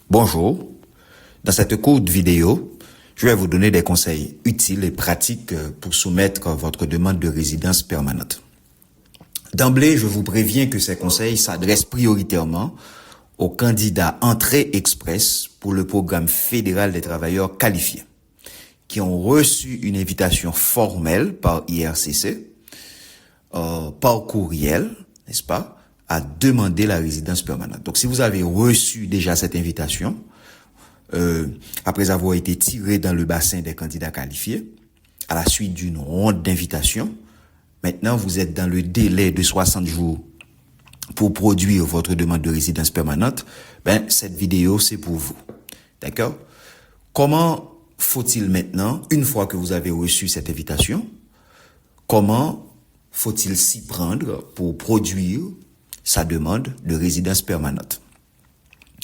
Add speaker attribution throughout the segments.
Speaker 1: Bonjour, dans cette courte vidéo, je vais vous donner des conseils utiles et pratiques pour soumettre votre demande de résidence permanente. D'emblée, je vous préviens que ces conseils s'adressent prioritairement aux candidats entrée express pour le programme fédéral des travailleurs qualifiés, qui ont reçu une invitation formelle par IRCC, par courriel, n'est-ce pas, à demander la résidence permanente. Donc, si vous avez reçu déjà cette invitation, après avoir été tiré dans le bassin des candidats qualifiés, à la suite d'une ronde d'invitation, maintenant vous êtes dans le délai de 60 jours pour produire votre demande de résidence permanente, cette vidéo, c'est pour vous. D'accord? Comment faut-il maintenant, une fois que vous avez reçu cette invitation, comment faut-il s'y prendre pour produire sa demande de résidence permanente,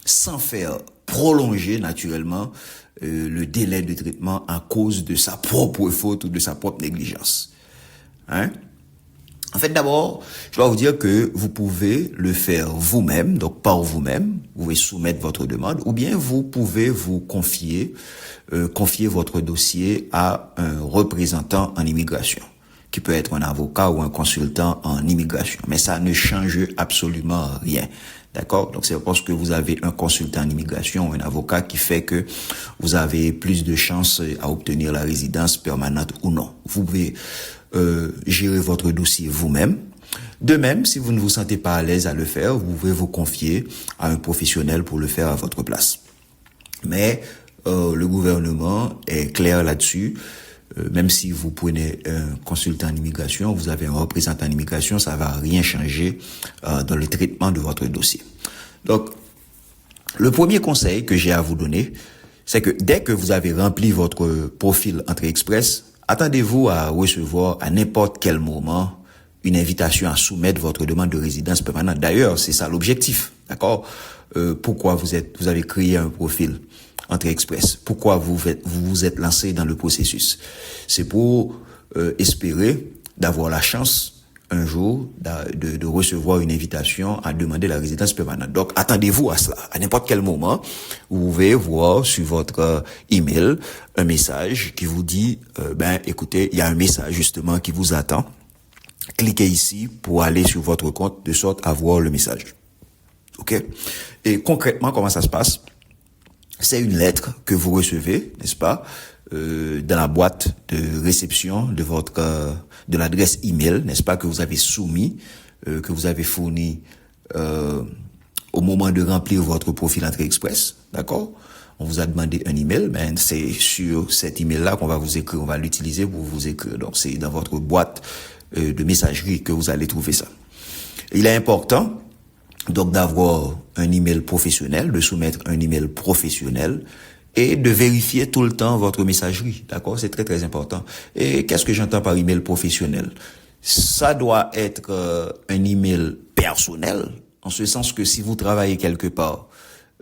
Speaker 1: sans faire prolonger naturellement le délai de traitement à cause de sa propre faute ou de sa propre négligence. En fait, d'abord, je dois vous dire que vous pouvez le faire vous-même, donc par vous-même, vous pouvez soumettre votre demande, ou bien vous pouvez vous confier votre dossier à un représentant en immigration, qui peut être un avocat ou un consultant en immigration. Mais ça ne change absolument rien. D'accord? Donc, c'est parce que vous avez un consultant en immigration ou un avocat qui fait que vous avez plus de chances à obtenir la résidence permanente ou non. Vous pouvez gérer votre dossier vous-même. De même, si vous ne vous sentez pas à l'aise à le faire, vous pouvez vous confier à un professionnel pour le faire à votre place. Mais le gouvernement est clair là-dessus. Même si vous prenez un consultant en immigration, vous avez un représentant en immigration, ça va rien changer dans le traitement de votre dossier. Donc, le premier conseil que j'ai à vous donner, c'est que dès que vous avez rempli votre profil Entrée Express, attendez-vous à recevoir à n'importe quel moment une invitation à soumettre votre demande de résidence permanente. D'ailleurs, c'est ça l'objectif, d'accord? Pourquoi vous avez créé un profil Entrée Express? Pourquoi vous vous êtes lancé dans le processus? C'est pour espérer d'avoir la chance un jour de recevoir une invitation à demander la résidence permanente. Donc, attendez-vous à cela. À n'importe quel moment, vous pouvez voir sur votre email un message qui vous dit, écoutez, il y a un message justement qui vous attend. Cliquez ici pour aller sur votre compte de sorte à voir le message. OK? Et concrètement, comment ça se passe? C'est une lettre que vous recevez, n'est-ce pas, dans la boîte de réception de l'adresse email, n'est-ce pas, que vous avez soumis, que vous avez fourni au moment de remplir votre profil Entrée Express, d'accord? On vous a demandé un email, c'est sur cet email-là qu'on va vous écrire, on va l'utiliser pour vous écrire. Donc c'est dans votre boîte de messagerie que vous allez trouver ça. Il est important donc d'avoir un email professionnel, de soumettre un email professionnel et de vérifier tout le temps votre messagerie. D'accord? C'est très, très important. Et qu'est-ce que j'entends par email professionnel? Ça doit être un email personnel, en ce sens que si vous travaillez quelque part,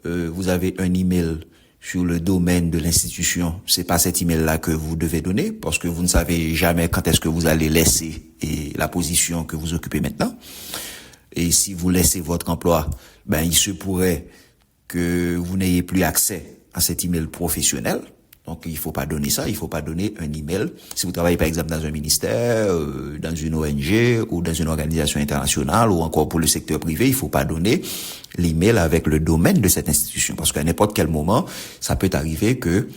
Speaker 1: vous avez un email sur le domaine de l'institution, c'est pas cet email-là que vous devez donner, parce que vous ne savez jamais quand est-ce que vous allez laisser la position que vous occupez maintenant. Et si vous laissez votre emploi, il se pourrait que vous n'ayez plus accès à cet email professionnel. Donc, il faut pas donner ça. Il faut pas donner un email. Si vous travaillez, par exemple, dans un ministère, dans une ONG ou dans une organisation internationale ou encore pour le secteur privé, il faut pas donner l'email avec le domaine de cette institution. Parce qu'à n'importe quel moment, ça peut arriver que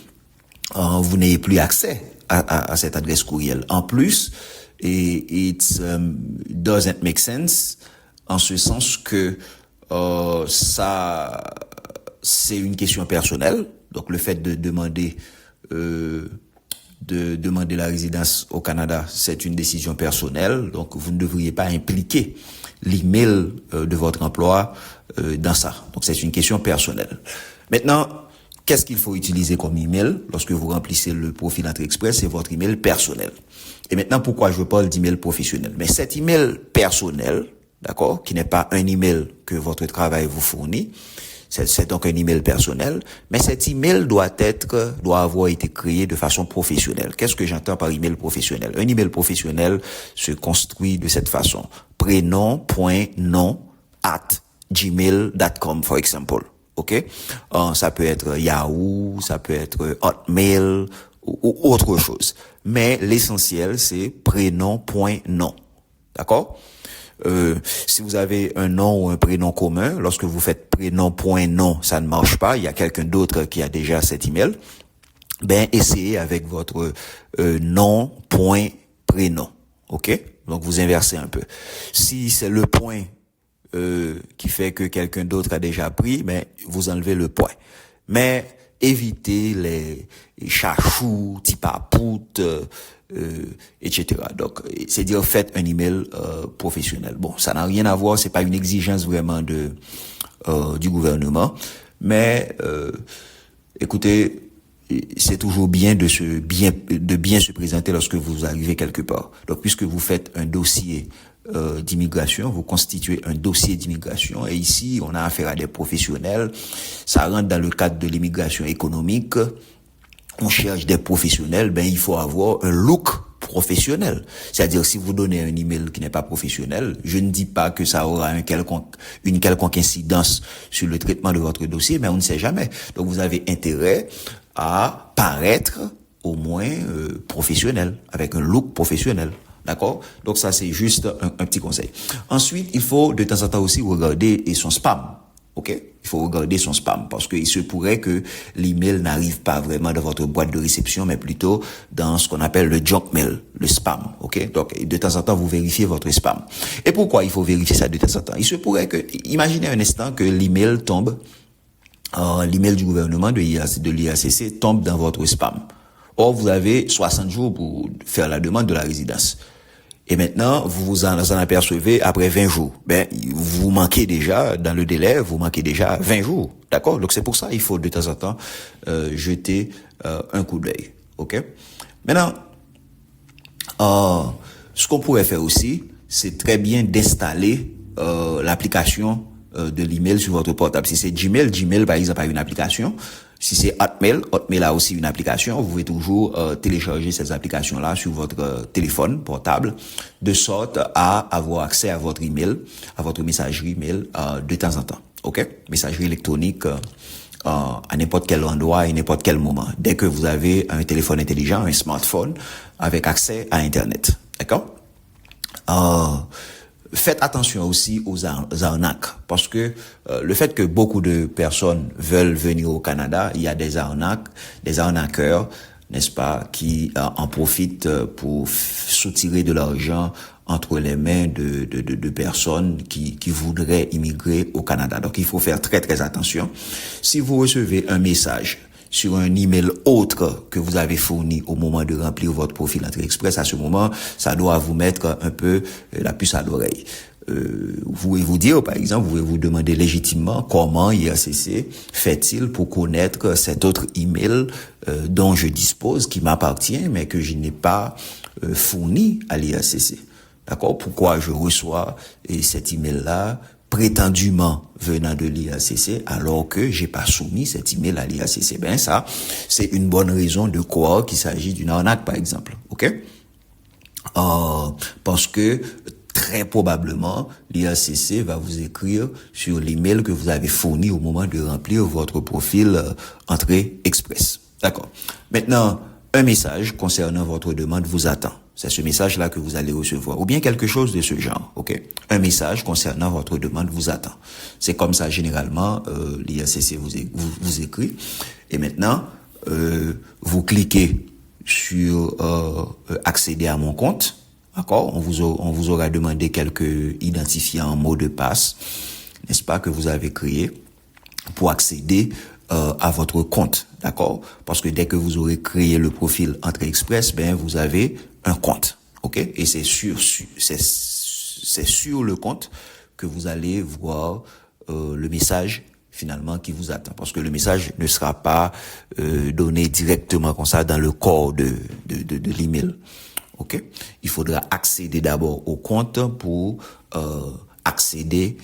Speaker 1: vous n'ayez plus accès à cette adresse courriel. En plus, it doesn't make sense en ce sens que ça, c'est une question personnelle. Donc le fait de demander la résidence au Canada, c'est une décision personnelle. Donc vous ne devriez pas impliquer l'email de votre emploi dans ça. Donc c'est une question personnelle. Maintenant, qu'est-ce qu'il faut utiliser comme email lorsque vous remplissez le profil Entrée Express? C'est votre email personnel. Et maintenant, pourquoi je parle d'email professionnel? Mais cet email personnel, d'accord, qui n'est pas un email que votre travail vous fournit, c'est donc un email personnel, mais cet email doit avoir été créé de façon professionnelle. Qu'est-ce que j'entends par email professionnel? Un email professionnel se construit de cette façon. Prénom.nom@gmail.com, for example. ok? Ça peut être Yahoo, ça peut être Hotmail ou autre chose. Mais l'essentiel, c'est prénom.nom. D'accord? Si vous avez un nom ou un prénom commun, lorsque vous faites prénom.nom, ça ne marche pas. Il y a quelqu'un d'autre qui a déjà cet email. Ben, essayez avec votre nom.prénom. OK? Donc, vous inversez un peu. Si c'est le point qui fait que quelqu'un d'autre a déjà pris, ben, vous enlevez le point. Mais évitez les chachous, tipapout, etc. Donc, c'est-à-dire faites un email professionnel. Bon, ça n'a rien à voir, c'est pas une exigence vraiment du gouvernement, mais écoutez, c'est toujours bien de bien se présenter lorsque vous arrivez quelque part. Donc, puisque vous faites un dossier d'immigration, vous constituez un dossier d'immigration, et ici, on a affaire à des professionnels. Ça rentre dans le cadre de l'immigration économique. On cherche des professionnels, ben il faut avoir un look professionnel. C'est-à-dire, si vous donnez un email qui n'est pas professionnel, je ne dis pas que ça aura une quelconque incidence sur le traitement de votre dossier, mais on ne sait jamais. Donc, vous avez intérêt à paraître au moins professionnel, avec un look professionnel. D'accord? Donc, ça, c'est juste un petit conseil. Ensuite, il faut de temps en temps aussi regarder son spam. OK? Il faut regarder son spam parce qu'il se pourrait que l'email n'arrive pas vraiment dans votre boîte de réception, mais plutôt dans ce qu'on appelle le junk mail, le spam. OK? Donc, de temps en temps, vous vérifiez votre spam. Et pourquoi il faut vérifier ça de temps en temps? Il se pourrait que, imaginez un instant que l'email tombe, l'email du gouvernement de l'IACC tombe dans votre spam. Or, vous avez 60 jours pour faire la demande de la résidence. Et maintenant, vous vous en apercevez après 20 jours. Ben, vous manquez déjà, dans le délai, vous manquez déjà 20 jours. D'accord? Donc, c'est pour ça, il faut de temps en temps, jeter, un coup d'œil. OK? Maintenant, ce qu'on pourrait faire aussi, c'est très bien d'installer, l'application, de l'email sur votre portable. Si c'est Gmail, par exemple, a une application. Si c'est Hotmail a aussi une application. Vous pouvez toujours télécharger ces applications-là sur votre téléphone portable, de sorte à avoir accès à votre email, à votre messagerie email de temps en temps. OK? Messagerie électronique à n'importe quel endroit et n'importe quel moment. Dès que vous avez un téléphone intelligent, un smartphone avec accès à Internet. D'accord? Faites attention aussi aux arnaques, parce que le fait que beaucoup de personnes veulent venir au Canada, il y a des arnaqueurs, n'est-ce pas, qui en profitent pour soutirer de l'argent entre les mains de personnes qui voudraient immigrer au Canada. Donc, il faut faire très, très attention. Si vous recevez un message sur un email autre que vous avez fourni au moment de remplir votre profil Entrée Express, à ce moment, ça doit vous mettre un peu la puce à l'oreille. Vous pouvez vous dire, par exemple, vous pouvez vous demander légitimement comment IACC fait-il pour connaître cet autre email dont je dispose, qui m'appartient, mais que je n'ai pas fourni à l'IACC. D'accord? Pourquoi je reçois cet email-là prétendument venant de l'IACC alors que j'ai pas soumis cet email à l'IACC? Ben ça, c'est une bonne raison de croire qu'il s'agit d'une arnaque, par exemple. OK? Parce que très probablement, l'IACC va vous écrire sur l'email que vous avez fourni au moment de remplir votre profil Entrée Express. D'accord. Maintenant, un message concernant votre demande vous attend. C'est ce message-là que vous allez recevoir. Ou bien quelque chose de ce genre, OK? Un message concernant votre demande vous attend. C'est comme ça, généralement, l'IACC vous écrit. Et maintenant, vous cliquez sur accéder à mon compte. D'accord? On vous aura demandé quelques identifiants, mots de passe, n'est-ce pas, que vous avez créé pour accéder à votre compte. D'accord? Parce que dès que vous aurez créé le profil Entrée Express, ben, vous avez un compte. OK? Et c'est sur le compte que vous allez voir le message finalement qui vous attend. Parce que le message ne sera pas donné directement comme ça dans le corps de l'email. OK? Il faudra accéder d'abord au compte pour accéder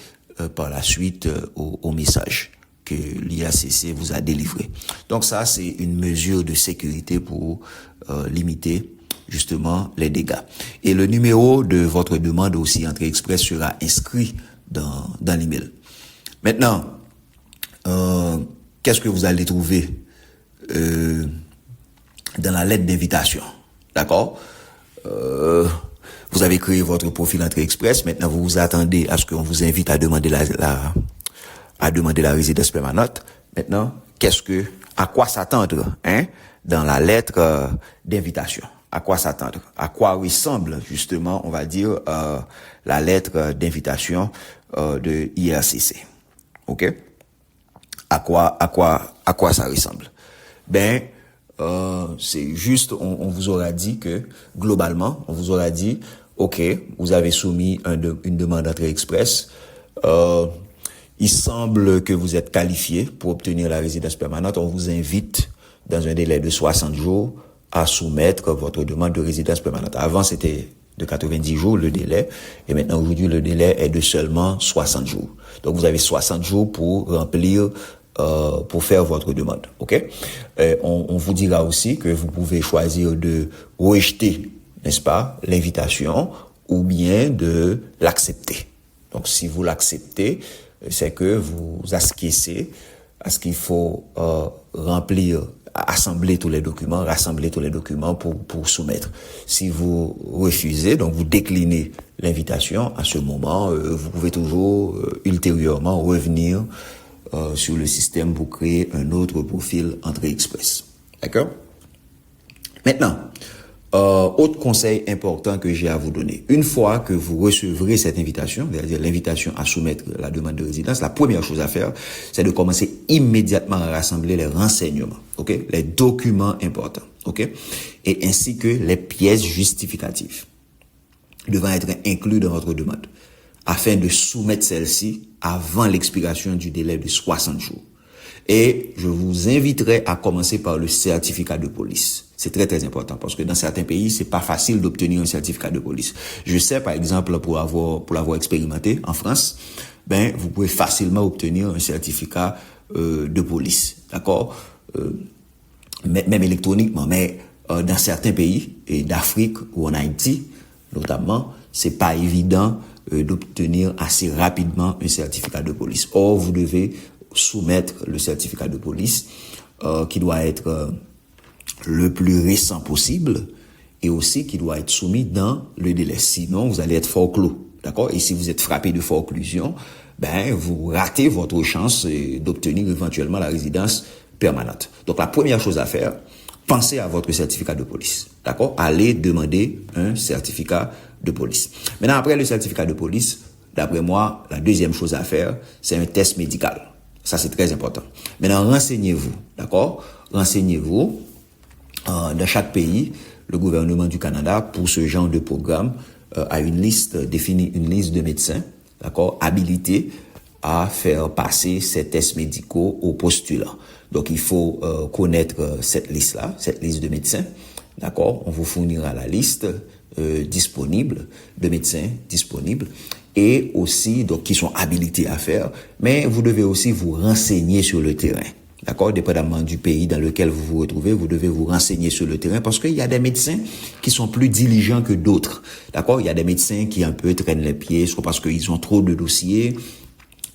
Speaker 1: par la suite au message que l'IACC vous a délivré. Donc ça, c'est une mesure de sécurité pour limiter justement les dégâts. Et le numéro de votre demande aussi Entrée Express sera inscrit dans l'email. Maintenant, qu'est-ce que vous allez trouver dans la lettre d'invitation? D'accord? Vous avez créé votre profil Entrée Express. Maintenant, vous vous attendez à ce qu'on vous invite à demander la résidence permanente. Maintenant, à quoi s'attendre, hein, dans la lettre d'invitation? À quoi s'attendre? À quoi ressemble, justement, on va dire, la lettre d'invitation de IRCC? OK? À quoi ça ressemble? Ben, c'est juste, on vous aura dit que, globalement, on vous aura dit, OK, vous avez soumis une demande d'entrée express. Il semble que vous êtes qualifié pour obtenir la résidence permanente. On vous invite, dans un délai de 60 jours, à soumettre votre demande de résidence permanente. Avant, c'était de 90 jours le délai, et maintenant, aujourd'hui, le délai est de seulement 60 jours. Donc, vous avez 60 jours pour remplir pour faire votre demande, ok? On vous dira aussi que vous pouvez choisir de rejeter, n'est-ce pas, l'invitation, ou bien de l'accepter. Donc, si vous l'acceptez, c'est que vous acquiescez à ce qu'il faut remplir, assembler tous les documents, rassembler tous les documents pour soumettre. Si vous refusez, donc vous déclinez l'invitation, à ce moment, vous pouvez toujours ultérieurement revenir sur le système pour créer un autre profil Entrée Express. D'accord? Maintenant, autre conseil important que j'ai à vous donner. Une fois que vous recevrez cette invitation, c'est-à-dire l'invitation à soumettre la demande de résidence, la première chose à faire, c'est de commencer immédiatement à rassembler les renseignements, ok? Les documents importants, ok? Et ainsi que les pièces justificatives devant être inclus dans votre demande, afin de soumettre celle-ci avant l'expiration du délai de 60 jours. Et je vous inviterai à commencer par le certificat de police. C'est très très important parce que dans certains pays, c'est pas facile d'obtenir un certificat de police. Je sais par exemple pour l'avoir expérimenté en France, ben vous pouvez facilement obtenir un certificat de police, d'accord, même électroniquement. Mais dans certains pays et d'Afrique ou en Haïti notamment, c'est pas évident d'obtenir assez rapidement un certificat de police. Or, vous devez soumettre le certificat de police qui doit être le plus récent possible et aussi qui doit être soumis dans le délai. Sinon, vous allez être forclos. D'accord? Et si vous êtes frappé de forclusion, ben, vous ratez votre chance d'obtenir éventuellement la résidence permanente. Donc, la première chose à faire, pensez à votre certificat de police. D'accord? Allez demander un certificat de police. Maintenant, après le certificat de police, d'après moi, la deuxième chose à faire, c'est un test médical. Ça, c'est très important. Maintenant, renseignez-vous. D'accord? Renseignez-vous. Dans chaque pays, le gouvernement du Canada, pour ce genre de programme, a définit une liste de médecins, d'accord, habilités à faire passer ces tests médicaux aux postulants. Donc, il faut connaître cette liste-là, cette liste de médecins, d'accord. On vous fournira la liste disponible de médecins disponibles et aussi donc qui sont habilités à faire. Mais vous devez aussi vous renseigner sur le terrain. D'accord, dépendamment du pays dans lequel vous vous retrouvez, vous devez vous renseigner sur le terrain parce qu'il y a des médecins qui sont plus diligents que d'autres. D'accord, il y a des médecins qui un peu traînent les pieds, soit parce qu'ils ont trop de dossiers,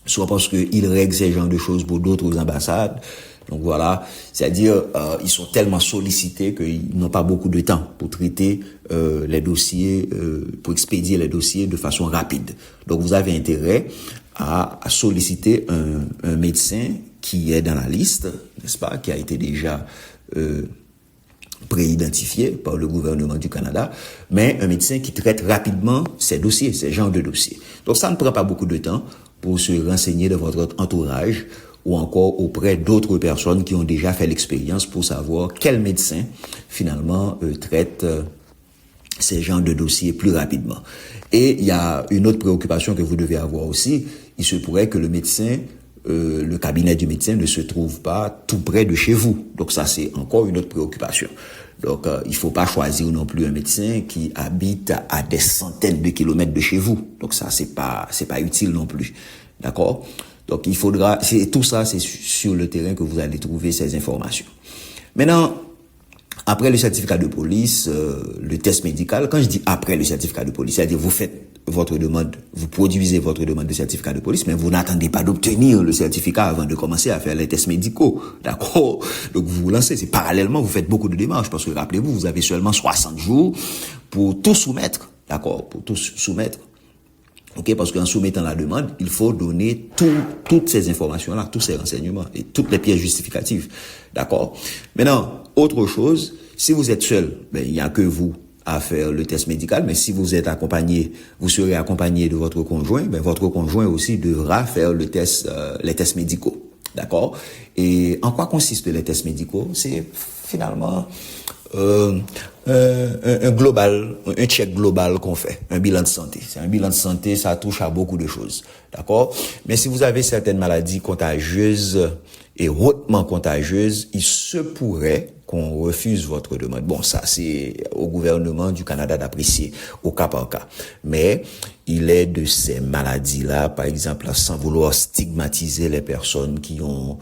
Speaker 1: soit parce qu'ils règlent ces genres de choses pour d'autres ambassades. Donc voilà, c'est-à-dire ils sont tellement sollicités qu'ils n'ont pas beaucoup de temps pour traiter les dossiers, pour expédier les dossiers de façon rapide. Donc vous avez intérêt à solliciter un médecin qui est dans la liste, n'est-ce pas, qui a été déjà préidentifié par le gouvernement du Canada, mais un médecin qui traite rapidement ces dossiers, ces genres de dossiers. Donc ça ne prend pas beaucoup de temps pour se renseigner de votre entourage ou encore auprès d'autres personnes qui ont déjà fait l'expérience pour savoir quel médecin finalement traite ces genres de dossiers plus rapidement. Et il y a une autre préoccupation que vous devez avoir aussi. Il se pourrait que le médecin, le cabinet du médecin ne se trouve pas tout près de chez vous. Donc ça, c'est encore une autre préoccupation. Donc il faut pas choisir non plus un médecin qui habite à des centaines de kilomètres de chez vous. Donc ça, c'est pas utile non plus. D'accord? Donc il faudra, tout ça, c'est sur le terrain que vous allez trouver ces informations. Maintenant, après le certificat de police, le test médical, quand je dis après le certificat de police, c'est-à-dire vous faites votre demande, vous produisez votre demande de certificat de police, mais vous n'attendez pas d'obtenir le certificat avant de commencer à faire les tests médicaux. D'accord? Donc, vous vous lancez. C'est parallèlement, vous faites beaucoup de démarches parce que rappelez-vous, vous avez seulement 60 jours pour tout soumettre. D'accord? Pour tout soumettre. Ok, parce qu'en soumettant la demande, il faut donner toutes ces informations-là, tous ces renseignements et toutes les pièces justificatives. D'accord? Maintenant, autre chose, si vous êtes seul, il n'y a que vous à faire le test médical, mais si vous êtes accompagné, vous serez accompagné de votre conjoint, votre conjoint aussi devra faire les tests médicaux. D'accord? Et en quoi consistent les tests médicaux? C'est finalement un check global qu'on fait, un bilan de santé. C'est un bilan de santé, ça touche à beaucoup de choses. D'accord? Mais si vous avez certaines maladies contagieuses et hautement contagieuses, il se pourrait qu'on refuse votre demande. Bon, ça, c'est au gouvernement du Canada d'apprécier au cas par cas. Mais il est de ces maladies-là, par exemple, sans vouloir stigmatiser les personnes qui ont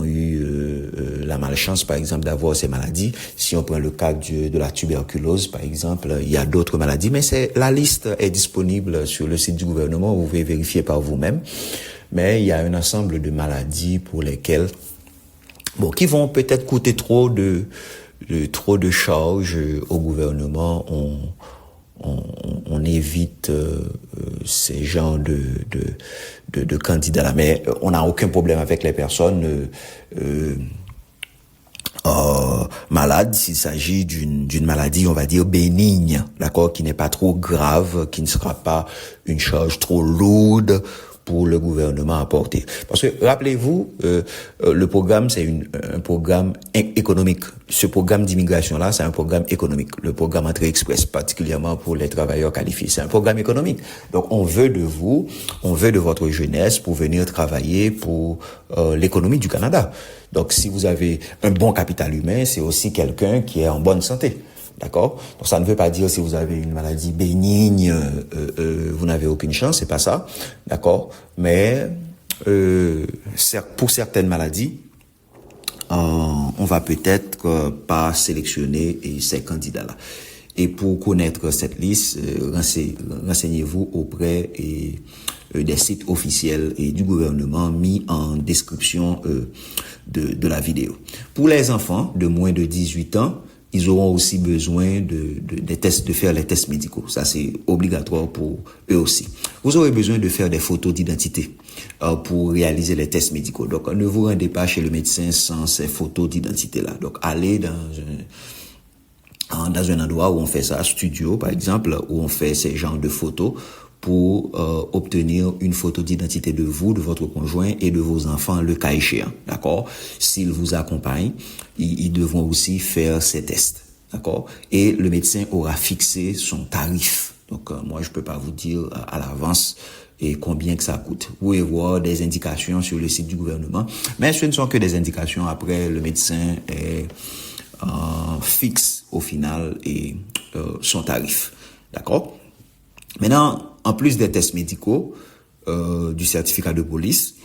Speaker 1: eu la malchance, par exemple, d'avoir ces maladies. Si on prend le cas de la tuberculose, par exemple, il y a d'autres maladies, mais la liste est disponible sur le site du gouvernement, vous pouvez vérifier par vous-même. Mais il y a un ensemble de maladies pour lesquelles, qui vont peut-être coûter trop de charges au gouvernement. On évite ces genres de candidats-là. Mais on n'a aucun problème avec les personnes malades s'il s'agit d'une maladie, on va dire, bénigne, d'accord, qui n'est pas trop grave, qui ne sera pas une charge trop lourde pour le gouvernement à porter. Parce que, rappelez-vous, le programme, c'est un programme économique. Ce programme d'immigration-là, c'est un programme économique. Le programme Entrée Express, particulièrement pour les travailleurs qualifiés, c'est un programme économique. Donc, on veut de votre jeunesse pour venir travailler pour l'économie du Canada. Donc, si vous avez un bon capital humain, c'est aussi quelqu'un qui est en bonne santé. D'accord? Donc ça ne veut pas dire si vous avez une maladie bénigne, vous n'avez aucune chance, c'est pas ça. D'accord? Mais pour certaines maladies, on va peut-être pas sélectionner ces candidats-là. Et pour connaître cette liste, renseignez-vous auprès des sites officiels et du gouvernement mis en description de la vidéo. Pour les enfants de moins de 18 ans, ils auront aussi besoin de faire les tests médicaux. Ça, c'est obligatoire pour eux aussi. Vous aurez besoin de faire des photos d'identité pour réaliser les tests médicaux. Donc, ne vous rendez pas chez le médecin sans ces photos d'identité-là. Donc, allez dans un endroit où on fait ça, studio, par exemple, où on fait ces genres de photos pour obtenir une photo d'identité de vous, de votre conjoint et de vos enfants, le cas échéant, d'accord? S'ils vous accompagnent, ils devront aussi faire ces tests, d'accord? Et le médecin aura fixé son tarif. Donc, moi, je peux pas vous dire à l'avance et combien que ça coûte. Vous pouvez voir des indications sur le site du gouvernement, mais ce ne sont que des indications. Après, le médecin fixe au final et son tarif, d'accord? Maintenant, en plus des tests médicaux, du certificat de police,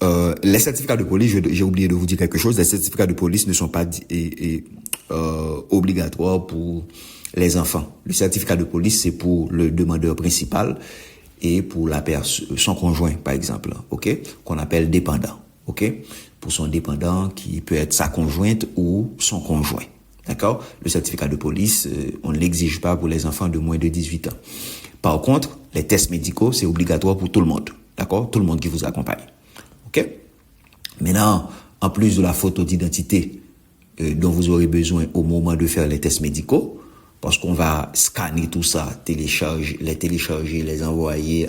Speaker 1: les certificats de police, j'ai oublié de vous dire quelque chose, les certificats de police ne sont pas obligatoires pour les enfants. Le certificat de police, c'est pour le demandeur principal et pour son conjoint, par exemple, ok, qu'on appelle dépendant, ok, pour son dépendant qui peut être sa conjointe ou son conjoint. D'accord? Le certificat de police, on ne l'exige pas pour les enfants de moins de 18 ans. Par contre, les tests médicaux, c'est obligatoire pour tout le monde. D'accord? Tout le monde qui vous accompagne. OK? Maintenant, en plus de la photo d'identité dont vous aurez besoin au moment de faire les tests médicaux, parce qu'on va scanner tout ça, télécharger, les envoyer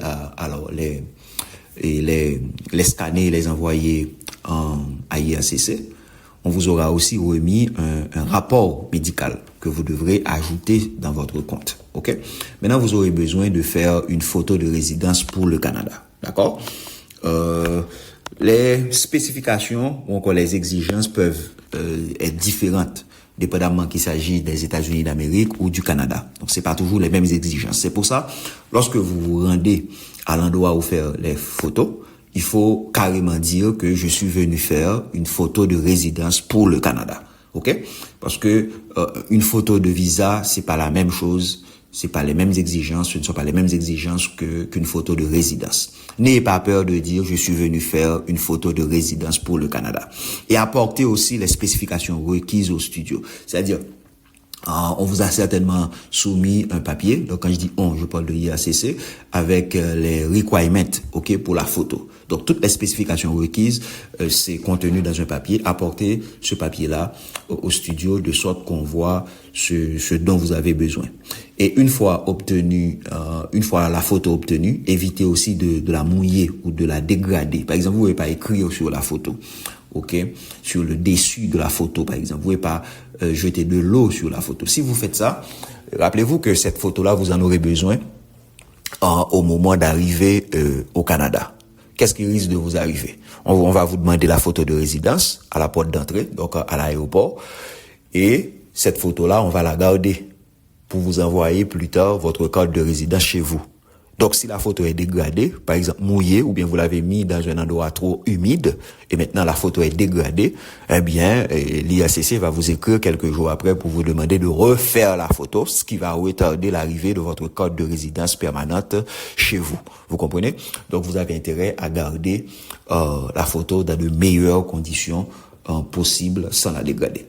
Speaker 1: les scanner, les envoyer à IACC. On vous aura aussi remis un rapport médical que vous devrez ajouter dans votre compte. OK? Maintenant, vous aurez besoin de faire une photo de résidence pour le Canada. D'accord? Les spécifications ou encore les exigences peuvent être différentes dépendamment qu'il s'agit des États-Unis d'Amérique ou du Canada. Donc, c'est pas toujours les mêmes exigences. C'est pour ça, lorsque vous vous rendez à l'endroit où faire les photos, il faut carrément dire que je suis venu faire une photo de résidence pour le Canada. OK? Parce que une photo de visa, c'est pas la même chose C'est pas les mêmes exigences, ce ne sont pas les mêmes exigences qu'une photo de résidence. N'ayez pas peur de dire je suis venu faire une photo de résidence pour le Canada. Et apportez aussi les spécifications requises au studio. C'est-à-dire, on vous a certainement soumis un papier. Donc, quand je dis je parle de IACC, avec les requirements, pour la photo. Donc, toutes les spécifications requises, c'est contenu dans un papier. Apportez ce papier-là au studio de sorte qu'on voit ce dont vous avez besoin. Et une fois la photo obtenue, évitez aussi de la mouiller ou de la dégrader. Par exemple, vous ne pouvez pas écrire sur la photo. Sur le dessus de la photo, par exemple. Vous ne pouvez pas jeter de l'eau sur la photo. Si vous faites ça, rappelez-vous que cette photo-là, vous en aurez besoin au moment d'arriver au Canada. Qu'est-ce qui risque de vous arriver? On va vous demander la photo de résidence à la porte d'entrée, donc à l'aéroport. Et cette photo-là, on va la garder pour vous envoyer plus tard votre carte de résidence chez vous. Donc, si la photo est dégradée, par exemple mouillée, ou bien vous l'avez mis dans un endroit trop humide, et maintenant la photo est dégradée, eh bien, l'IACC va vous écrire quelques jours après pour vous demander de refaire la photo, ce qui va retarder l'arrivée de votre carte de résidence permanente chez vous. Vous comprenez? Donc, vous avez intérêt à garder la photo dans de meilleures conditions possibles sans la dégrader.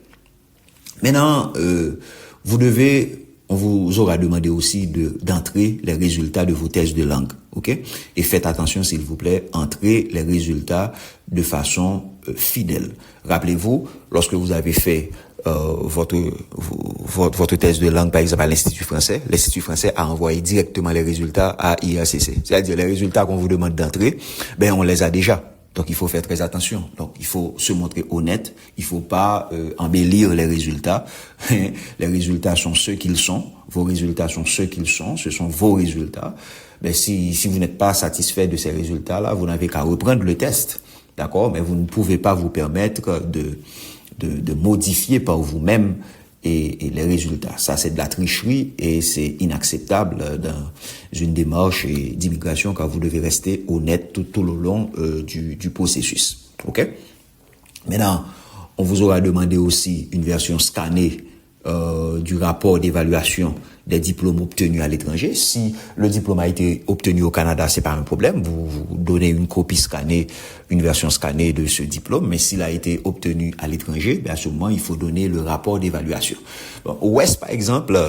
Speaker 1: Maintenant, on vous aura demandé aussi d'entrer les résultats de vos tests de langue, Et faites attention, s'il vous plaît, entrez les résultats de façon fidèle. Rappelez-vous, lorsque vous avez fait votre test de langue, par exemple, à l'Institut français a envoyé directement les résultats à IACC. C'est-à-dire, les résultats qu'on vous demande d'entrer, on les a déjà. Donc, il faut faire très attention. Donc, il faut se montrer honnête. Il faut pas embellir les résultats. Les résultats sont ceux qu'ils sont. Vos résultats sont ceux qu'ils sont. Ce sont vos résultats. Si vous n'êtes pas satisfait de ces résultats-là, vous n'avez qu'à reprendre le test. D'accord? Mais vous ne pouvez pas vous permettre de modifier par vous-même et les résultats. Ça, c'est de la tricherie et c'est inacceptable dans une démarche d'immigration car vous devez rester honnête tout le long du processus. Maintenant, on vous aura demandé aussi une version scannée du rapport d'évaluation des diplômes obtenus à l'étranger. Si le diplôme a été obtenu au Canada, c'est pas un problème. Vous donnez une copie scannée, une version scannée de ce diplôme. Mais s'il a été obtenu à l'étranger, à ce moment, il faut donner le rapport d'évaluation. West, par exemple,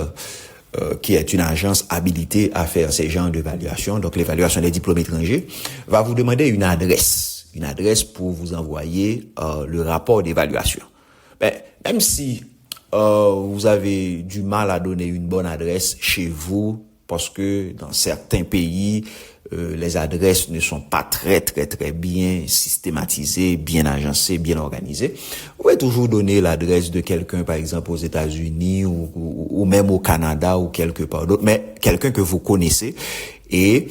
Speaker 1: qui est une agence habilitée à faire ces genres d'évaluation, donc l'évaluation des diplômes étrangers, va vous demander une adresse pour vous envoyer le rapport d'évaluation. Même si vous avez du mal à donner une bonne adresse chez vous parce que dans certains pays, les adresses ne sont pas très bien systématisées, bien agencées, bien organisées. Vous pouvez toujours donner l'adresse de quelqu'un, par exemple, aux États-Unis ou même au Canada ou quelque part d'autre, mais quelqu'un que vous connaissez et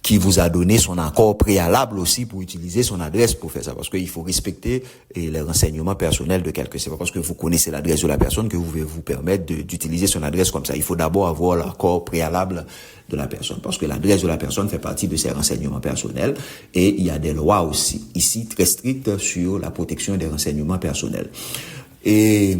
Speaker 1: qui vous a donné son accord préalable aussi pour utiliser son adresse pour faire ça. Parce qu'il faut respecter les renseignements personnels de quelqu'un. C'est pas parce que vous connaissez l'adresse de la personne que vous pouvez vous permettre d'utiliser son adresse comme ça. Il faut d'abord avoir l'accord préalable de la personne. Parce que l'adresse de la personne fait partie de ses renseignements personnels. Et il y a des lois aussi, ici, très strictes sur la protection des renseignements personnels. Et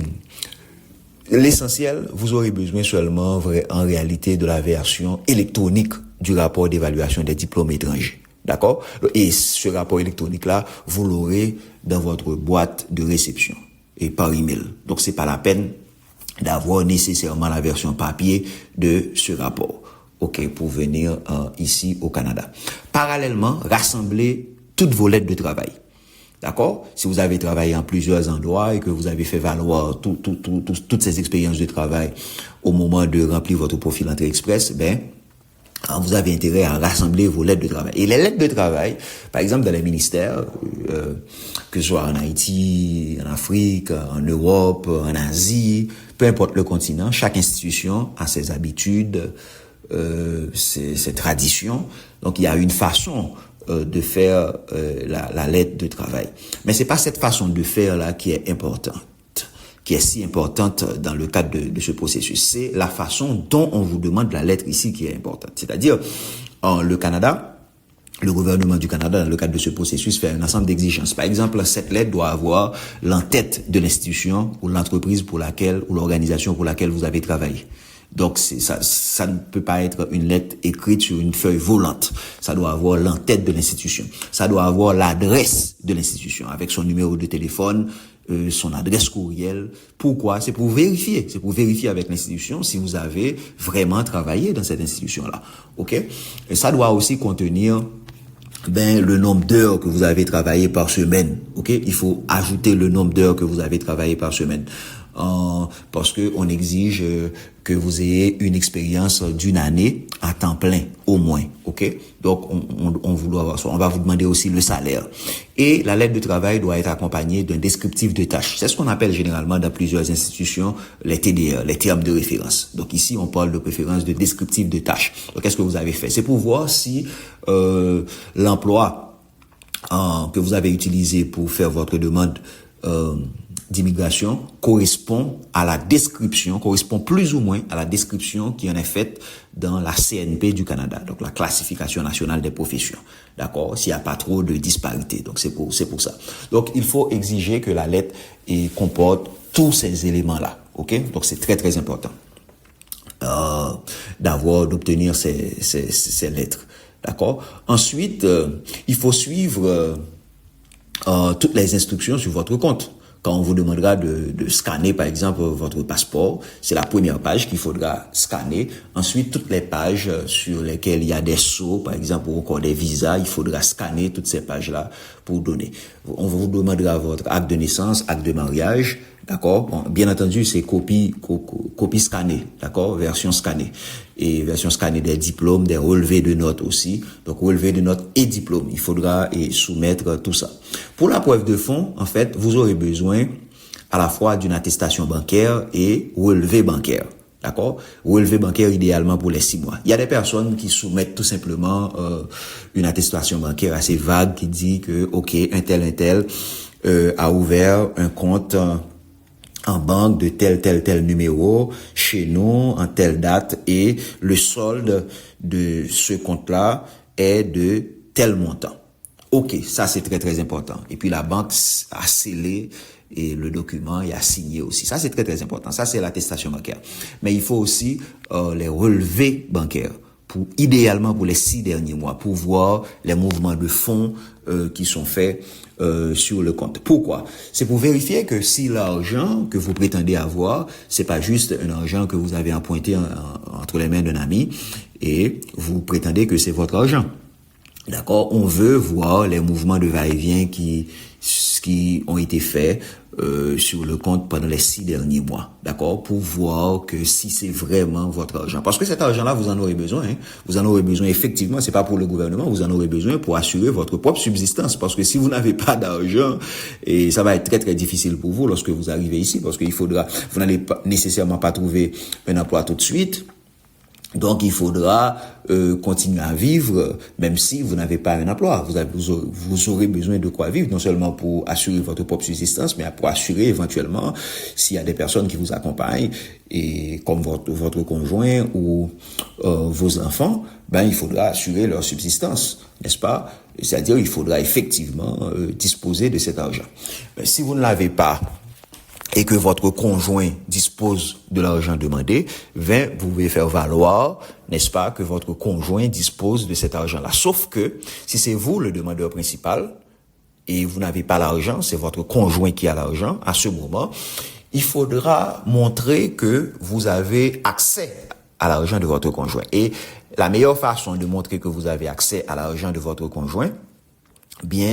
Speaker 1: l'essentiel, vous aurez besoin seulement, en réalité, de la version électronique du rapport d'évaluation des diplômes étrangers. D'accord? Et ce rapport électronique-là, vous l'aurez dans votre boîte de réception et par email. Donc, c'est pas la peine d'avoir nécessairement la version papier de ce rapport. Pour venir ici au Canada. Parallèlement, rassemblez toutes vos lettres de travail. D'accord? Si vous avez travaillé en plusieurs endroits et que vous avez fait valoir toutes ces expériences de travail au moment de remplir votre profil Entrée Express, vous avez intérêt à rassembler vos lettres de travail. Et les lettres de travail, par exemple dans les ministères, que ce soit en Haïti, en Afrique, en Europe, en Asie, peu importe le continent, chaque institution a ses habitudes, ses traditions. Donc il y a une façon de faire la lettre de travail. Mais c'est pas cette façon de faire là qui est importante, qui est si importante dans le cadre de ce processus. C'est la façon dont on vous demande la lettre ici qui est importante. C'est-à-dire, le Canada, le gouvernement du Canada, dans le cadre de ce processus, fait un ensemble d'exigences. Par exemple, cette lettre doit avoir l'entête de l'institution ou l'entreprise pour laquelle, ou l'organisation pour laquelle vous avez travaillé. Donc ça ne peut pas être une lettre écrite sur une feuille volante. Ça doit avoir l'entête de l'institution. Ça doit avoir l'adresse de l'institution avec son numéro de téléphone, son adresse courriel. Pourquoi? C'est pour vérifier. C'est pour vérifier avec l'institution si vous avez vraiment travaillé dans cette institution-là. OK? Et ça doit aussi contenir le nombre d'heures que vous avez travaillé par semaine. OK? Il faut ajouter le nombre d'heures que vous avez travaillé par semaine. Parce que on exige que vous ayez une expérience d'une année à temps plein au moins, ok? Donc on va vous demander aussi le salaire. Et la lettre de travail doit être accompagnée d'un descriptif de tâches. C'est ce qu'on appelle généralement dans plusieurs institutions les TDR, les termes de référence. Donc ici on parle de préférence de descriptif de tâches. Donc qu'est-ce que vous avez fait? C'est pour voir si l'emploi que vous avez utilisé pour faire votre demande d'immigration correspond plus ou moins à la description qui en est faite dans la CNP du Canada, donc la classification nationale des professions. D'accord? S'il n'y a pas trop de disparité. Donc c'est pour ça. Donc il faut exiger que la lettre comporte tous ces éléments-là. OK? Donc c'est très très important d'obtenir ces lettres. D'accord? Ensuite, il faut suivre toutes les instructions sur votre compte. Quand on vous demandera de scanner, par exemple, votre passeport, c'est la première page qu'il faudra scanner. Ensuite, toutes les pages sur lesquelles il y a des sceaux, par exemple, ou encore des visas, il faudra scanner toutes ces pages-là pour donner. On vous demandera votre acte de naissance, acte de mariage, d'accord? Bon, bien entendu, c'est copie scannée, d'accord? Version scannée. Et version scannée des diplômes, des relevés de notes aussi. Donc, relevés de notes et diplômes. Il faudra soumettre tout ça. Pour la preuve de fonds, en fait, vous aurez besoin à la fois d'une attestation bancaire et relevé bancaire. D'accord? Relevé bancaire idéalement pour les 6 mois. Il y a des personnes qui soumettent tout simplement une attestation bancaire assez vague qui dit que, OK, un tel a ouvert un compte en banque de tel numéro chez nous en telle date et le solde de ce compte-là est de tel montant. OK, ça c'est très très important. Et puis la banque a scellé et le document est signé aussi. Ça c'est très très important. Ça c'est l'attestation bancaire. Mais il faut aussi les relevés bancaires idéalement pour les 6 derniers mois pour voir les mouvements de fonds qui sont faits sur le compte. Pourquoi? C'est pour vérifier que si l'argent que vous prétendez avoir, c'est pas juste un argent que vous avez emprunté entre les mains d'un ami et vous prétendez que c'est votre argent. D'accord? On veut voir les mouvements de va-et-vient qui ont été faits sur le compte pendant les 6 derniers mois. D'accord? Pour voir que si c'est vraiment votre argent. Parce que cet argent-là, vous en aurez besoin. Hein? Vous en aurez besoin effectivement. C'est pas pour le gouvernement. Vous en aurez besoin pour assurer votre propre subsistance. Parce que si vous n'avez pas d'argent, et ça va être très très difficile pour vous lorsque vous arrivez ici. Parce qu'il faudra, vous n'allez pas nécessairement pas trouver un emploi tout de suite. Donc, il faudra continuer à vivre, même si vous n'avez pas un emploi. Vous aurez besoin de quoi vivre, non seulement pour assurer votre propre subsistance, mais pour assurer éventuellement, s'il y a des personnes qui vous accompagnent, et comme votre conjoint ou vos enfants, il faudra assurer leur subsistance, n'est-ce pas? C'est-à-dire, il faudra effectivement disposer de cet argent. Mais si vous ne l'avez pas, et que votre conjoint dispose de l'argent demandé, vous pouvez faire valoir, n'est-ce pas, que votre conjoint dispose de cet argent-là. Sauf que, si c'est vous le demandeur principal, et vous n'avez pas l'argent, c'est votre conjoint qui a l'argent, à ce moment, il faudra montrer que vous avez accès à l'argent de votre conjoint. Et la meilleure façon de montrer que vous avez accès à l'argent de votre conjoint,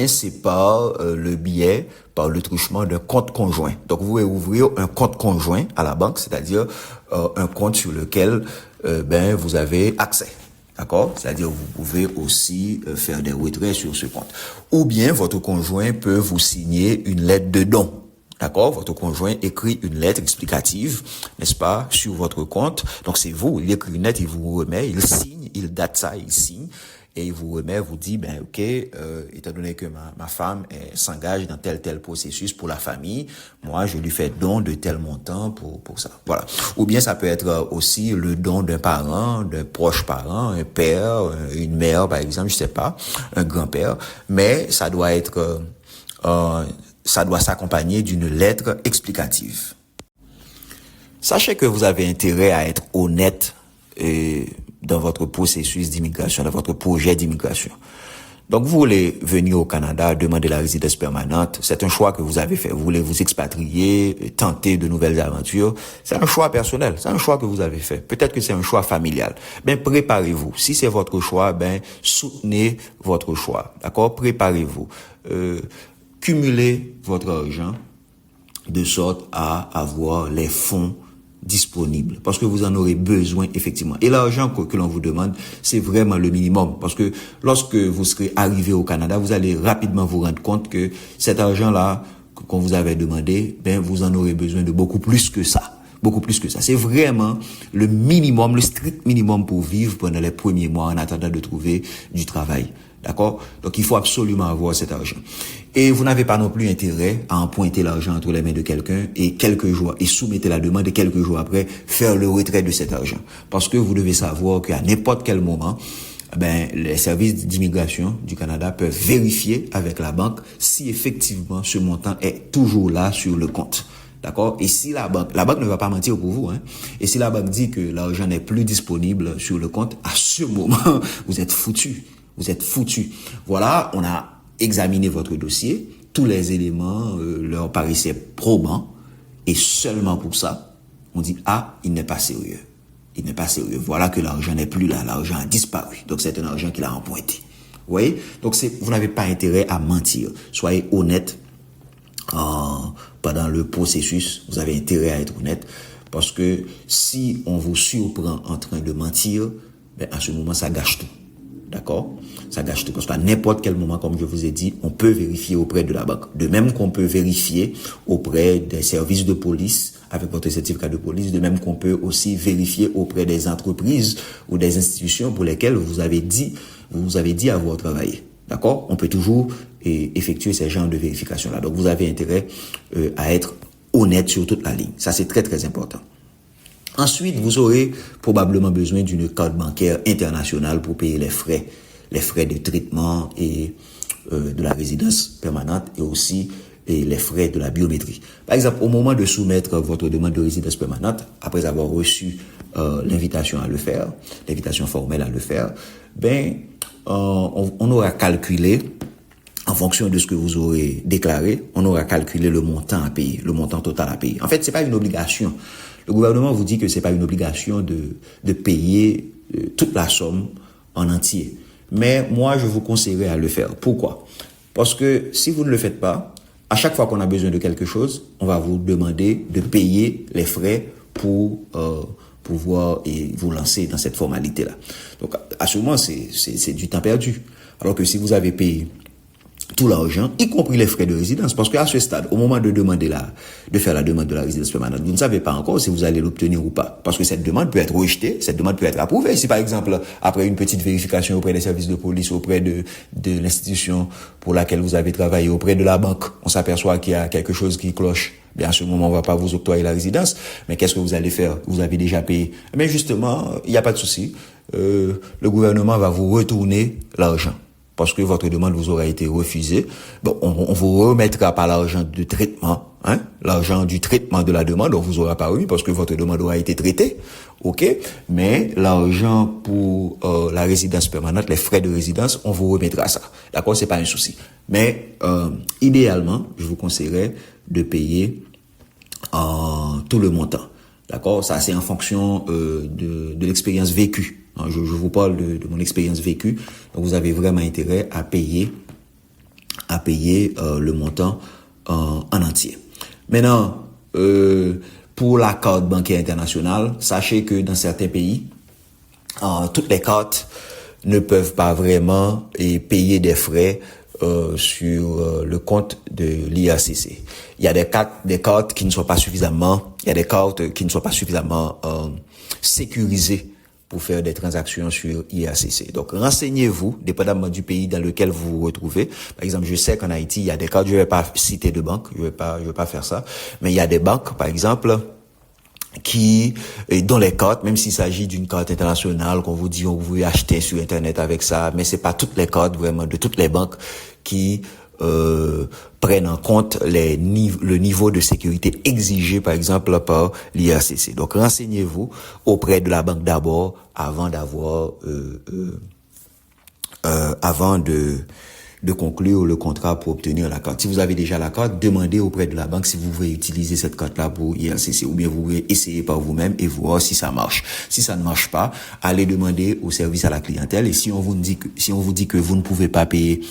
Speaker 1: c'est par le biais, par le truchement d'un compte conjoint. Donc, vous pouvez ouvrir un compte conjoint à la banque, c'est-à-dire un compte sur lequel vous avez accès. D'accord? C'est-à-dire vous pouvez aussi faire des retraits sur ce compte. Ou bien votre conjoint peut vous signer une lettre de don. D'accord? Votre conjoint écrit une lettre explicative, n'est-ce pas, sur votre compte. Donc c'est vous, il écrit une lettre, il vous remet, il signe, il date ça, il signe. Et il vous remet, vous dit, OK, étant donné que ma femme s'engage dans tel processus pour la famille, moi, je lui fais don de tel montant pour ça. Voilà. Ou bien ça peut être aussi le don d'un parent, d'un proche parent, un père, une mère, par exemple, je sais pas, un grand-père. Mais ça doit s'accompagner d'une lettre explicative. Sachez que vous avez intérêt à être honnête dans votre processus d'immigration, dans votre projet d'immigration. Donc, vous voulez venir au Canada, demander la résidence permanente. C'est un choix que vous avez fait. Vous voulez vous expatrier, tenter de nouvelles aventures. C'est un choix personnel. C'est un choix que vous avez fait. Peut-être que c'est un choix familial. Préparez-vous. Si c'est votre choix, soutenez votre choix. D'accord? Préparez-vous. Cumulez votre argent de sorte à avoir les fonds disponible, parce que vous en aurez besoin effectivement. Et l'argent que l'on vous demande, c'est vraiment le minimum, parce que lorsque vous serez arrivé au Canada, vous allez rapidement vous rendre compte que cet argent-là qu'on vous avait demandé, vous en aurez besoin de beaucoup plus que ça. Beaucoup plus que ça. C'est vraiment le minimum, le strict minimum pour vivre pendant les premiers mois en attendant de trouver du travail. D'accord? Donc, il faut absolument avoir cet argent. Et vous n'avez pas non plus intérêt à emprunter l'argent entre les mains de quelqu'un et soumettez la demande et quelques jours après, faire le retrait de cet argent. Parce que vous devez savoir qu'à n'importe quel moment, les services d'immigration du Canada peuvent vérifier avec la banque si effectivement ce montant est toujours là sur le compte. D'accord? Et si la banque ne va pas mentir pour vous, et si la banque dit que l'argent n'est plus disponible sur le compte, à ce moment, vous êtes foutu. Vous êtes foutu. Voilà, on a examiné votre dossier, tous les éléments leur paraissaient probants, et seulement pour ça, on dit, il n'est pas sérieux. Il n'est pas sérieux. Voilà que l'argent n'est plus là, l'argent a disparu. Donc c'est un argent qu'il a emprunté. Vous voyez? Donc vous n'avez pas intérêt à mentir. Soyez honnête pendant le processus. Vous avez intérêt à être honnête, parce que si on vous surprend en train de mentir, à ce moment, ça gâche tout. D'accord? Ça gâche tout. Parce qu'à n'importe quel moment, comme je vous ai dit, on peut vérifier auprès de la banque. De même qu'on peut vérifier auprès des services de police avec votre certificat de police. De même qu'on peut aussi vérifier auprès des entreprises ou des institutions pour lesquelles vous avez dit avoir travaillé. D'accord? On peut toujours effectuer ces genres de vérifications-là. Donc, vous avez intérêt à être honnête sur toute la ligne. Ça, c'est très, très important. Ensuite, vous aurez probablement besoin d'une carte bancaire internationale pour payer les frais de traitement et de la résidence permanente et aussi les frais de la biométrie. Par exemple, au moment de soumettre votre demande de résidence permanente, après avoir reçu l'invitation à le faire, l'invitation formelle à le faire, on aura calculé, en fonction de ce que vous aurez déclaré, on aura calculé le montant à payer, le montant total à payer. En fait, c'est pas une obligation. Le gouvernement vous dit que c'est pas une obligation de payer toute la somme en entier. Mais moi, je vous conseillerais à le faire. Pourquoi? Parce que si vous ne le faites pas, à chaque fois qu'on a besoin de quelque chose, on va vous demander de payer les frais pour pouvoir vous lancer dans cette formalité-là. Donc, à ce moment, c'est du temps perdu. Alors que si vous avez payé tout l'argent, y compris les frais de résidence, parce qu'à ce stade, au moment de faire la demande de la résidence permanente, vous ne savez pas encore si vous allez l'obtenir ou pas, parce que cette demande peut être rejetée, cette demande peut être approuvée. Si par exemple, après une petite vérification auprès des services de police, auprès de l'institution pour laquelle vous avez travaillé, auprès de la banque, on s'aperçoit qu'il y a quelque chose qui cloche, à ce moment, on va pas vous octroyer la résidence, mais qu'est-ce que vous allez faire? Vous avez déjà payé. Mais justement, il n'y a pas de souci, le gouvernement va vous retourner l'argent. Parce que votre demande vous aura été refusée, on vous remettra pas l'argent de traitement, l'argent du traitement de la demande, on vous aura pas remis parce que votre demande aura été traitée, ok, mais l'argent pour la résidence permanente, les frais de résidence, on vous remettra ça, d'accord, c'est pas un souci. Mais idéalement, je vous conseillerais de payer tout le montant, d'accord, ça c'est en fonction de l'expérience vécue. Je vous parle de mon expérience vécue. Donc, vous avez vraiment intérêt à payer le montant en entier. Maintenant, pour la carte bancaire internationale, sachez que dans certains pays, toutes les cartes ne peuvent pas vraiment payer des frais sur le compte de l'IRCC. Il y a des cartes qui ne sont pas suffisamment sécurisées pour faire des transactions sur IRCC. Donc, renseignez-vous, dépendamment du pays dans lequel vous vous retrouvez. Par exemple, je sais qu'en Haïti, il y a des cartes, je vais pas citer de banque, je vais pas faire ça, mais il y a des banques, par exemple, dont les cartes, même s'il s'agit d'une carte internationale, qu'on vous dit, on vous acheter sur Internet avec ça, mais c'est pas toutes les cartes, vraiment, de toutes les banques qui prennent en compte le niveau de sécurité exigé, par exemple, par l'IRCC. Donc, renseignez-vous auprès de la banque d'abord avant de conclure le contrat pour obtenir la carte. Si vous avez déjà la carte, demandez auprès de la banque si vous voulez utiliser cette carte-là pour IRCC, ou bien vous pouvez essayer par vous-même et voir si ça marche. Si ça ne marche pas, allez demander au service à la clientèle, et si on vous dit que vous ne pouvez pas payer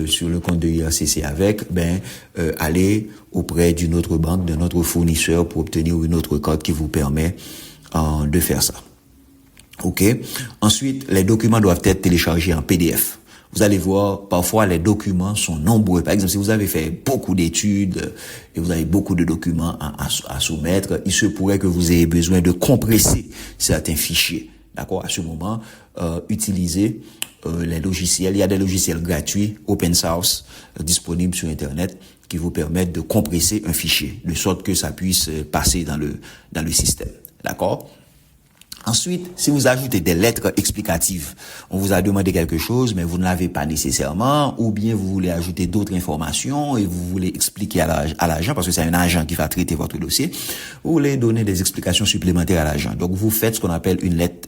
Speaker 1: sur le compte de IRCC avec, allez auprès d'une autre banque, d'un autre fournisseur pour obtenir une autre carte qui vous permet de faire ça. OK? Ensuite, les documents doivent être téléchargés en PDF. Vous allez voir, parfois les documents sont nombreux. Par exemple, si vous avez fait beaucoup d'études et vous avez beaucoup de documents à soumettre, il se pourrait que vous ayez besoin de compresser certains fichiers. D'accord? À ce moment, utilisez les logiciels. Il y a des logiciels gratuits, open source, disponibles sur Internet, qui vous permettent de compresser un fichier, de sorte que ça puisse passer dans le système. D'accord? Ensuite, si vous ajoutez des lettres explicatives, on vous a demandé quelque chose, mais vous ne l'avez pas nécessairement, ou bien vous voulez ajouter d'autres informations et vous voulez expliquer à l'agent, parce que c'est un agent qui va traiter votre dossier, vous voulez donner des explications supplémentaires à l'agent. Donc, vous faites ce qu'on appelle une lettre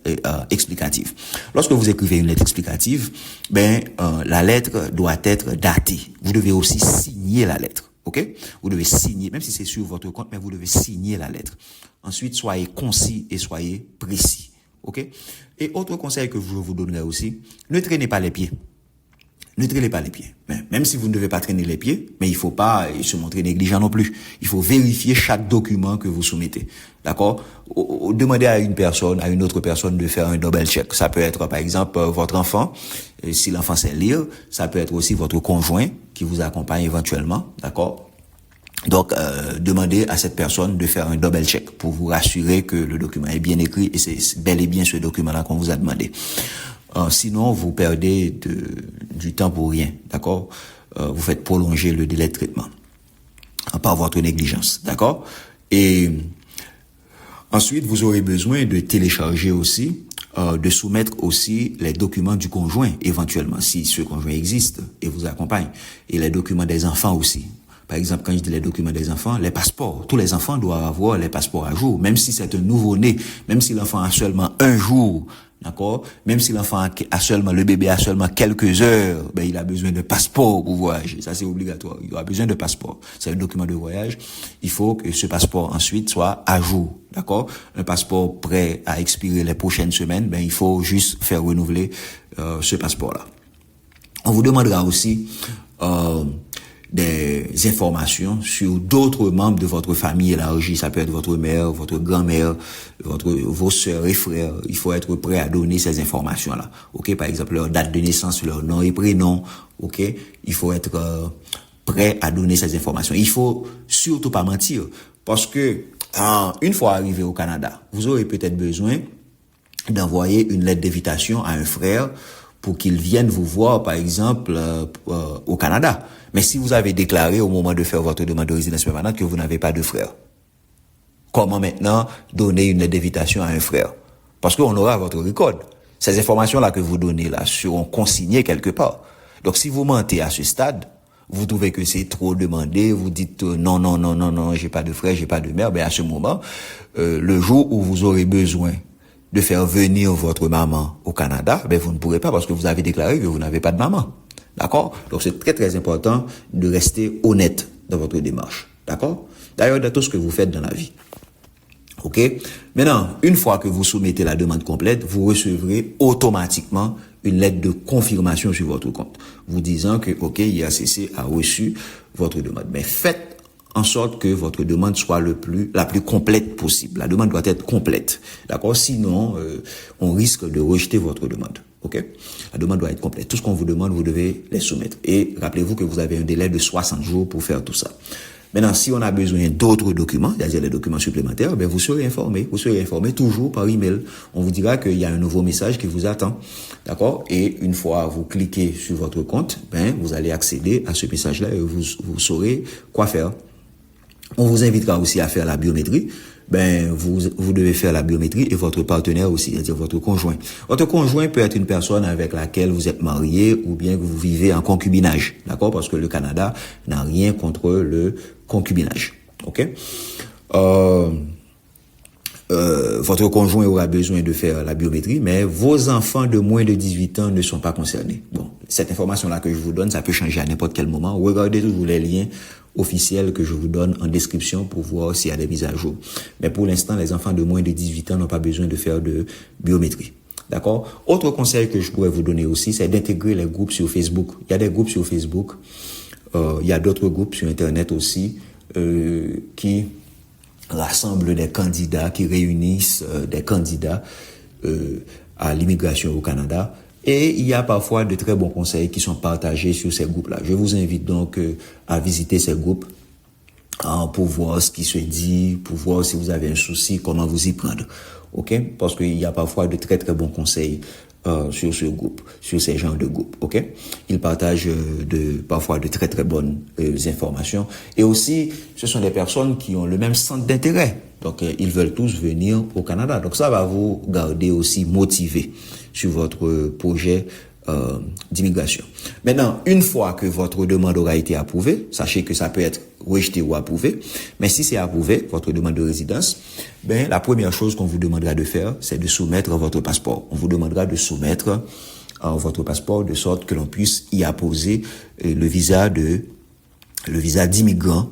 Speaker 1: explicative. Lorsque vous écrivez une lettre explicative, la lettre doit être datée. Vous devez aussi signer la lettre. OK? Vous devez signer, même si c'est sur votre compte, mais vous devez signer la lettre. Ensuite, soyez concis et soyez précis. OK? Et autre conseil que je vous donnerai aussi, ne traînez pas les pieds. Ne traînez pas les pieds. Même si vous ne devez pas traîner les pieds, mais il faut pas se montrer négligent non plus. Il faut vérifier chaque document que vous soumettez. D'accord? Demandez à une autre personne de faire un double check. Ça peut être, par exemple, votre enfant, si l'enfant sait lire. Ça peut être aussi votre conjoint qui vous accompagne éventuellement. D'accord? Donc, demandez à cette personne de faire un double check pour vous rassurer que le document est bien écrit et c'est bel et bien ce document-là qu'on vous a demandé. Sinon, vous perdez du temps pour rien, d'accord? Vous faites prolonger le délai de traitement par votre négligence, d'accord? Et ensuite, vous aurez besoin de télécharger aussi, de soumettre aussi les documents du conjoint, éventuellement, si ce conjoint existe et vous accompagne, et les documents des enfants aussi. Par exemple, quand je dis les documents des enfants, les passeports. Tous les enfants doivent avoir les passeports à jour, même si c'est un nouveau-né, même si l'enfant a seulement un jour, d'accord? Même si l'enfant le bébé a seulement quelques heures, il a besoin de passeport pour voyager. Ça, c'est obligatoire. Il aura besoin de passeport. C'est un document de voyage. Il faut que ce passeport ensuite soit à jour, d'accord? Un passeport prêt à expirer les prochaines semaines, il faut juste faire renouveler, ce passeport-là. On vous demandera aussi, des informations sur d'autres membres de votre famille élargie. Ça peut être votre mère, votre grand-mère, vos sœurs et frères. Il faut être prêt à donner ces informations-là. OK? Par exemple, leur date de naissance, leur nom et prénom. OK? Il faut être prêt à donner ces informations. Il faut surtout pas mentir. Parce que, une fois arrivé au Canada, vous aurez peut-être besoin d'envoyer une lettre d'invitation à un frère pour qu'il vienne vous voir, par exemple, au Canada. Mais si vous avez déclaré au moment de faire votre demande de résidence permanente que vous n'avez pas de frère, comment maintenant donner une lettre d'invitation à un frère? Parce qu'on aura votre record. Ces informations-là que vous donnez là seront consignées quelque part. Donc si vous mentez à ce stade, vous trouvez que c'est trop demandé, vous dites non, j'ai pas de frère, j'ai pas de mère, à ce moment, le jour où vous aurez besoin de faire venir votre maman au Canada, vous ne pourrez pas parce que vous avez déclaré que vous n'avez pas de maman. D'accord? Donc, c'est très, très important de rester honnête dans votre démarche. D'accord? D'ailleurs, dans tout ce que vous faites dans la vie. OK? Maintenant, une fois que vous soumettez la demande complète, vous recevrez automatiquement une lettre de confirmation sur votre compte, vous disant que, OK, IRCC a reçu votre demande. Mais faites en sorte que votre demande soit la plus complète possible. La demande doit être complète. D'accord? Sinon, on risque de rejeter votre demande. OK? La demande doit être complète. Tout ce qu'on vous demande, vous devez les soumettre. Et rappelez-vous que vous avez un délai de 60 jours pour faire tout ça. Maintenant, si on a besoin d'autres documents, c'est-à-dire les documents supplémentaires, vous serez informé. Vous serez informé toujours par email. On vous dira qu'il y a un nouveau message qui vous attend. D'accord? Et une fois vous cliquez sur votre compte, vous allez accéder à ce message-là et vous saurez quoi faire. On vous invitera aussi à faire la biométrie. ben vous devez faire la biométrie et votre partenaire aussi, c'est-à-dire votre conjoint. Votre conjoint peut être une personne avec laquelle vous êtes marié ou bien que vous vivez en concubinage, d'accord? Parce que le Canada n'a rien contre le concubinage, ok? Votre conjoint aura besoin de faire la biométrie, mais vos enfants de moins de 18 ans ne sont pas concernés. Bon, cette information-là que je vous donne, ça peut changer à n'importe quel moment. Regardez toujours les liens officiels que je vous donne en description pour voir s'il y a des mises à jour. Mais pour l'instant, les enfants de moins de 18 ans n'ont pas besoin de faire de biométrie. D'accord? Autre conseil que je pourrais vous donner aussi, c'est d'intégrer les groupes sur Facebook. Il y a des groupes sur Facebook, il y a d'autres groupes sur Internet aussi, qui rassemblent des candidats, qui réunissent des candidats à l'immigration au Canada. Et il y a parfois de très bons conseils qui sont partagés sur ces groupes-là. Je vous invite donc à visiter ces groupes pour voir ce qui se dit, pour voir si vous avez un souci, comment vous y prendre. OK? Parce qu'il y a parfois de très très bons conseils sur ce groupe, sur ces genres de groupes, ok? Ils partagent parfois de très très bonnes informations. Et aussi, ce sont des personnes qui ont le même centre d'intérêt. Donc, ils veulent tous venir au Canada. Donc, ça va vous garder aussi motivé sur votre projet d'immigration. Maintenant, une fois que votre demande aura été approuvée, sachez que ça peut être rejeté ou approuvé, mais si c'est approuvé, votre demande de résidence, ben, la première chose qu'on vous demandera de faire, c'est de soumettre votre passeport. On vous demandera de soumettre votre passeport de sorte que l'on puisse y apposer le visa d'immigrant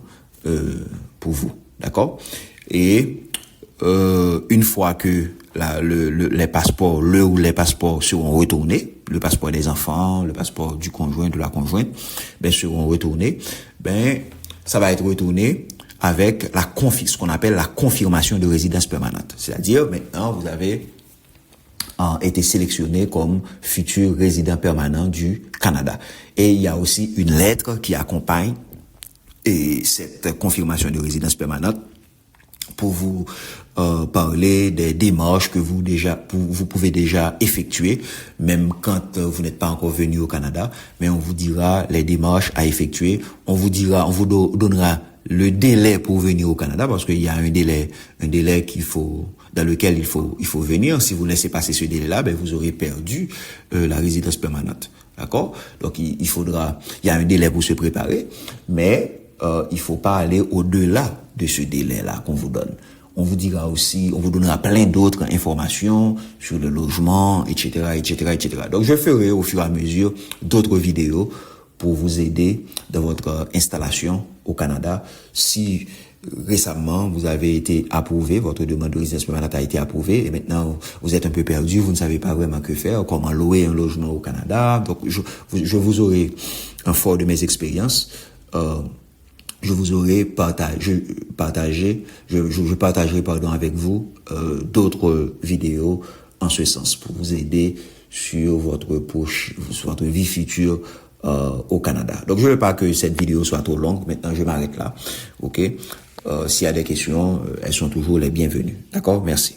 Speaker 1: pour vous, d'accord? Et une fois que les passeports seront retournés, le passeport des enfants, le passeport du conjoint, de la conjointe, ben, seront retournés, ben, ça va être retourné avec ce qu'on appelle la confirmation de résidence permanente. C'est-à-dire, maintenant, vous avez été sélectionné comme futur résident permanent du Canada. Et il y a aussi une lettre qui accompagne cette confirmation de résidence permanente pour vous parler des démarches que vous pouvez déjà effectuer, même quand vous n'êtes pas encore venu au Canada, mais on vous dira les démarches à effectuer, on vous donnera le délai pour venir au Canada, parce qu'il y a un délai dans lequel il faut venir. Si vous laissez passer ce délai-là, ben vous aurez perdu la résidence permanente. D'accord? Donc il y a un délai pour se préparer, mais il faut pas aller au-delà de ce délai-là qu'on vous donne. On vous dira aussi, on vous donnera plein d'autres informations sur le logement, etc., etc., etc. Donc, je ferai au fur et à mesure d'autres vidéos pour vous aider dans votre installation au Canada. Si récemment vous avez été approuvé, votre demande de résidence permanente a été approuvée et maintenant vous êtes un peu perdu, vous ne savez pas vraiment que faire, comment louer un logement au Canada. Donc, je vous aurai un fort de mes expériences. Je vous aurai je partagerai avec vous d'autres vidéos en ce sens pour vous aider sur votre vie future au Canada. Donc je ne veux pas que cette vidéo soit trop longue. Maintenant je m'arrête là. OK? S'il y a des questions, elles sont toujours les bienvenues. D'accord? Merci.